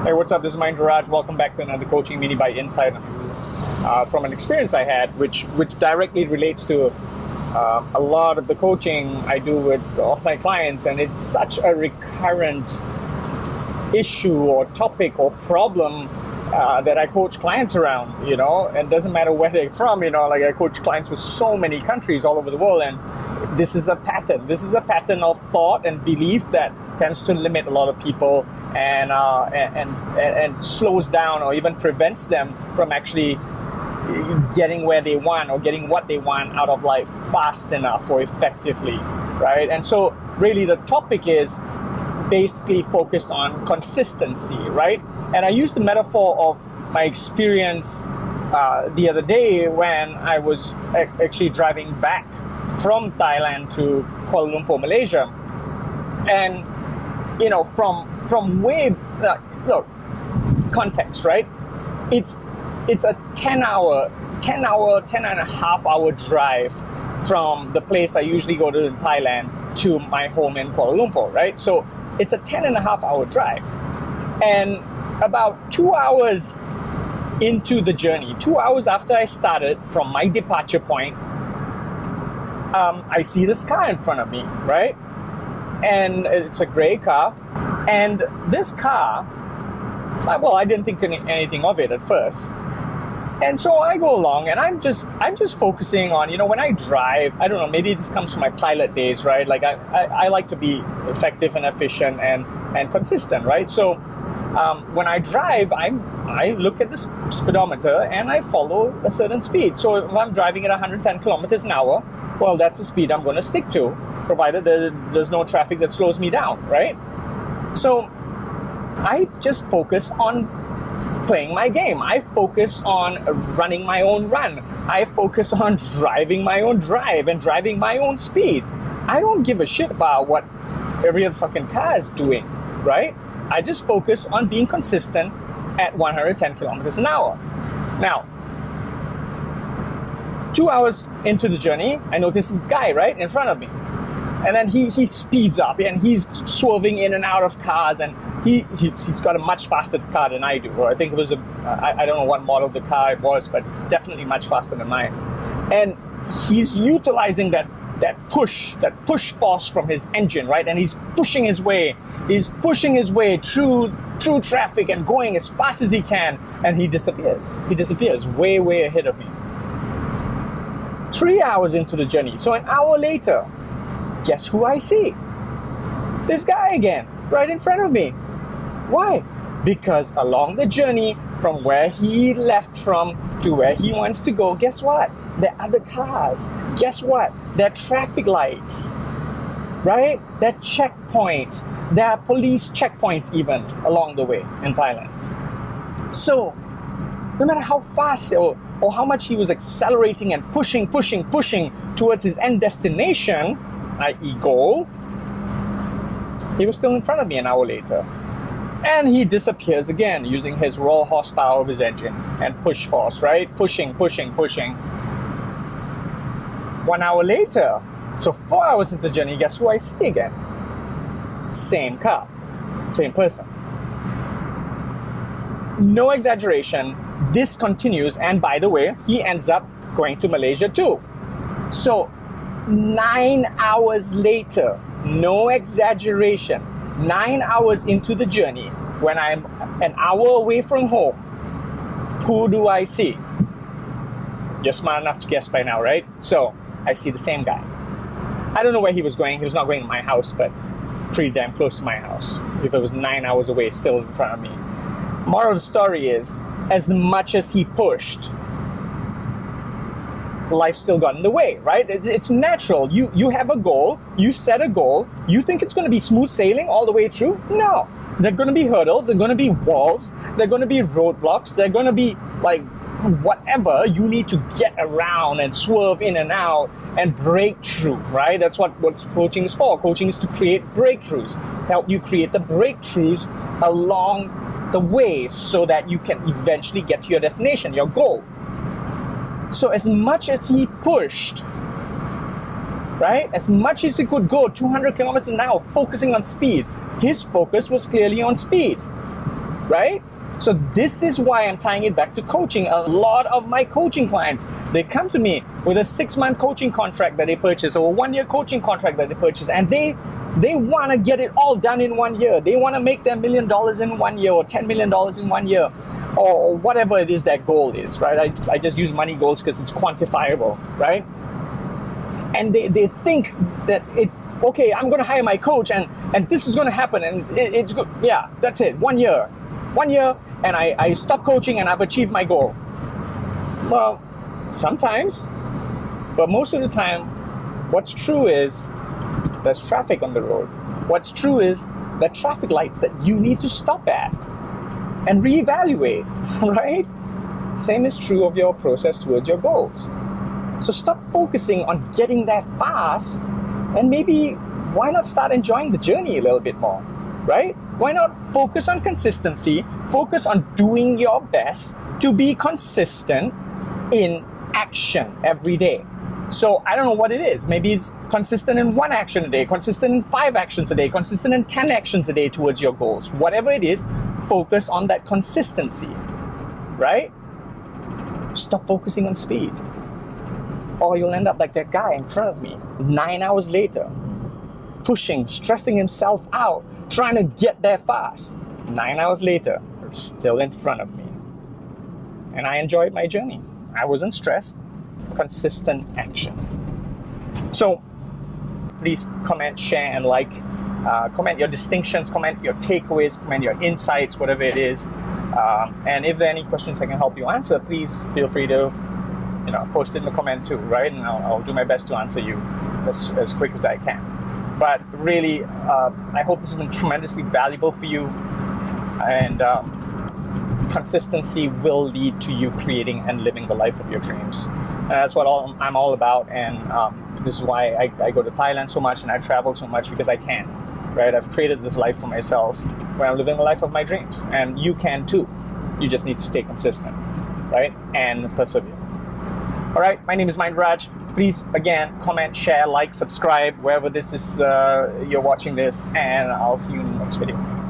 Hey, what's up? This is Mahendra Raj. Welcome back to another Coaching Mini Bite Insight from an experience I had, which directly relates to a lot of the coaching I do with all my clients, and it's such a recurrent issue or topic or problem that I coach clients around, and it doesn't matter where they're from, like I coach clients with so many countries all over the world, and this is a pattern. This is a pattern of thought and belief that tends to limit a lot of people and slows down or even prevents them from actually getting where they want or getting what they want out of life fast enough or effectively, right? And so really the topic is basically focused on consistency, right? And I use the metaphor of my experience the other day when I was actually driving back from Thailand to Kuala Lumpur, Malaysia. And, from way, look, context, right? It's a 10 and a half hour drive from the place I usually go to in Thailand to my home in Kuala Lumpur, right? So it's a 10 and a half hour drive. And about 2 hours into the journey, 2 hours after I started from my departure point, I see this car in front of me, right? And it's a gray car. And this car, well, I didn't think anything of it at first. And so I go along and I'm just focusing on, when I drive, I don't know, maybe this comes from my pilot days, right? Like I like to be effective and efficient and consistent, right? So when I drive, I look at the speedometer and I follow a certain speed. So if I'm driving at 110 kilometers an hour, well, that's the speed I'm going to stick to, provided there's no traffic that slows me down, right? So I just focus on playing my game. I focus on running my own run. I focus on driving my own drive and driving my own speed. I don't give a shit about what every other fucking car is doing, right? I just focus on being consistent at 110 kilometers an hour. Now, 2 hours into the journey, I notice this guy right in front of me. And then he speeds up and he's swerving in and out of cars, and he's got a much faster car than I do. Or I think it was I don't know what model of the car it was, but it's definitely much faster than mine. And he's utilizing that push force from his engine, right? And he's pushing his way through traffic and going as fast as he can, and he disappears way ahead of me. 3 hours into the journey, so an hour later, guess who I see? This guy again, right in front of me. Why? Because along the journey from where he left from to where he wants to go, guess what? There are other cars. Guess what? There are traffic lights, right? There are checkpoints. There are police checkpoints even along the way in Thailand. So, no matter how fast or how much he was accelerating and pushing towards his end destination, i.e. goal, he was still in front of me an hour later. And he disappears again using his raw horsepower of his engine and push force, right? Pushing. 1 hour later, so 4 hours into the journey, guess who I see again? Same car, same person. No exaggeration, this continues, and by the way, he ends up going to Malaysia too. So 9 hours later, no exaggeration, 9 hours into the journey, when I'm an hour away from home, who do I see? You're smart enough to guess by now, right? So I see the same guy. I don't know where he was going. He was not going to my house, but pretty damn close to my house. If it was 9 hours away, still in front of me. Moral of the story is, as much as he pushed, life still got in the way, right? It's natural. You have a goal, you set a goal, you think it's going to be smooth sailing all the way through? No. There are going to be hurdles, there are going to be walls, there are going to be roadblocks, there are going to be like whatever you need to get around and swerve in and out and break through, right? That's what coaching is for. Coaching is to create breakthroughs, help you create the breakthroughs along the way so that you can eventually get to your destination, your goal. So as much as he pushed, right? As much as he could go 200 kilometers an hour, focusing on speed, his focus was clearly on speed, right? So this is why I'm tying it back to coaching. A lot of my coaching clients, they come to me with a 6-month coaching contract that they purchase or a 1-year coaching contract that they purchase, and they want to get it all done in 1 year. They want to make their $1 million in 1 year or $10 million in 1 year or whatever it is that goal is, right? I just use money goals because it's quantifiable, right? And they think that it's, okay, I'm going to hire my coach and this is going to happen and it's good. Yeah, that's it. 1 year. 1 year and I stop coaching and I've achieved my goal. Well, sometimes, but most of the time, what's true is there's traffic on the road. What's true is the traffic lights that you need to stop at and reevaluate, right? Same is true of your process towards your goals. So stop focusing on getting there fast and maybe why not start enjoying the journey a little bit more, right? Why not focus on consistency, focus on doing your best to be consistent in action every day. So I don't know what it is. Maybe it's consistent in 1 action a day, consistent in 5 actions a day, consistent in 10 actions a day towards your goals. Whatever it is, focus on that consistency, right? Stop focusing on speed. Or you'll end up like that guy in front of me, 9 hours later, pushing, stressing himself out, trying to get there fast. 9 hours later, still in front of me. And I enjoyed my journey. I wasn't stressed. Consistent action. So please comment, share, and like. Comment your distinctions, comment your takeaways, comment your insights, whatever it is. And if there are any questions I can help you answer, please feel free to post it in the comment too, right? And I'll do my best to answer you as quick as I can. But really, I hope this has been tremendously valuable for you. And consistency will lead to you creating and living the life of your dreams. And that's what I'm all about. And this is why I go to Thailand so much and I travel so much, because I can, right? I've created this life for myself where I'm living the life of my dreams. And you can too. You just need to stay consistent, right? And persevere. All right, my name is Mind Raj. Please, again, comment, share, like, subscribe, wherever this is you're watching this, and I'll see you in the next video.